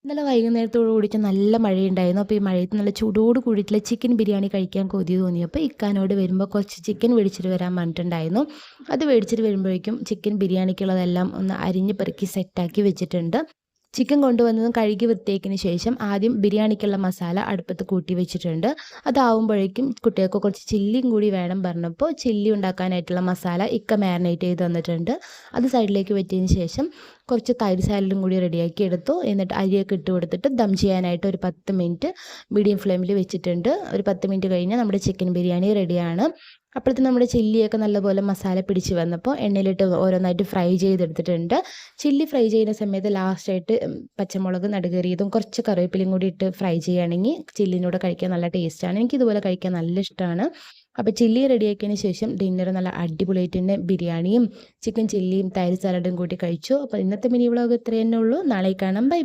ഇന്നലെ വൈകുന്നേരത്തോട് കൂടിയിട്ട് നല്ല മഴയുണ്ടായിരുന്നു. അപ്പോൾ ഈ മഴയത്ത് നല്ല ചൂടോട് കൂടിയിട്ടുള്ള ചിക്കൻ ബിരിയാണി കഴിക്കാൻ കൊതി തോന്നിയപ്പോൾ ഇക്കാനോട് വരുമ്പോൾ കുറച്ച് ചിക്കൻ മേടിച്ചിട്ട് വരാൻ പറഞ്ഞിട്ടുണ്ടായിരുന്നു. അത് മേടിച്ചിട്ട് വരുമ്പോഴേക്കും ചിക്കൻ ബിരിയാണിക്കുള്ളതെല്ലാം ഒന്ന് അരിഞ്ഞ് പെറുക്കി സെറ്റാക്കി വെച്ചിട്ടുണ്ട്. ചിക്കൻ കൊണ്ടുവന്നതും കഴുകി വൃത്തിയാക്കിയതിന് ശേഷം ആദ്യം ബിരിയാണിക്കുള്ള മസാല അടുപ്പത്ത് കൂട്ടി വെച്ചിട്ടുണ്ട്. അതാവുമ്പോഴേക്കും കുട്ടികൾക്ക് കുറച്ച് ചില്ലിയും കൂടി വേണം പറഞ്ഞപ്പോൾ ചില്ലി ഉണ്ടാക്കാനായിട്ടുള്ള മസാല ഇക്ക മാരിനേറ്റ് ചെയ്ത് തന്നിട്ടുണ്ട്. അത് സൈഡിലേക്ക് വെച്ചതിന് ശേഷം കുറച്ച് തൈര് സാലഡും കൂടി റെഡിയാക്കി എടുത്തു. എന്നിട്ട് അരിയൊക്കെ ഇട്ട് കൊടുത്തിട്ട് ദം ചെയ്യാനായിട്ട് ഒരു 10 മിനിറ്റ് മീഡിയം ഫ്ലെയിമിൽ വെച്ചിട്ടുണ്ട്. ഒരു 10 മിനിറ്റ് കഴിഞ്ഞാൽ നമ്മുടെ ചിക്കൻ ബിരിയാണി റെഡിയാണ്. അപ്പോഴത്തേക്കും നമ്മുടെ ചില്ലിയൊക്കെ നല്ലപോലെ മസാല പിടിച്ച് വന്നപ്പോൾ എണ്ണയിലിട്ട് ഓരോന്നായിട്ട് ഫ്രൈ ചെയ്തെടുത്തിട്ടുണ്ട്. ചില്ലി ഫ്രൈ ചെയ്യുന്ന സമയത്ത് ലാസ്റ്റായിട്ട് പച്ചമുളക് നടുകേറിയതും കുറച്ച് കറിവേപ്പിലയും കൂടി ഇട്ട് ഫ്രൈ ചെയ്യുകയാണെങ്കിൽ ചില്ലിനൂടെ കഴിക്കാൻ നല്ല ടേസ്റ്റാണ്. എനിക്കിതുപോലെ കഴിക്കാൻ നല്ല ഇഷ്ടമാണ്. അപ്പോൾ ചില്ലി റെഡിയാക്കിയതിന് ശേഷം ഡിന്നർ നല്ല അടിപൊളിയായിട്ട് തന്നെ ബിരിയാണിയും ചിക്കൻ ചില്ലിയും തൈര് സാലഡും കൂട്ടി കഴിച്ചു. അപ്പോൾ ഇന്നത്തെ മിനി വ്ളോഗ് ഇത്രയേ ഉള്ളൂ. നാളെ കാണാം. ബൈ.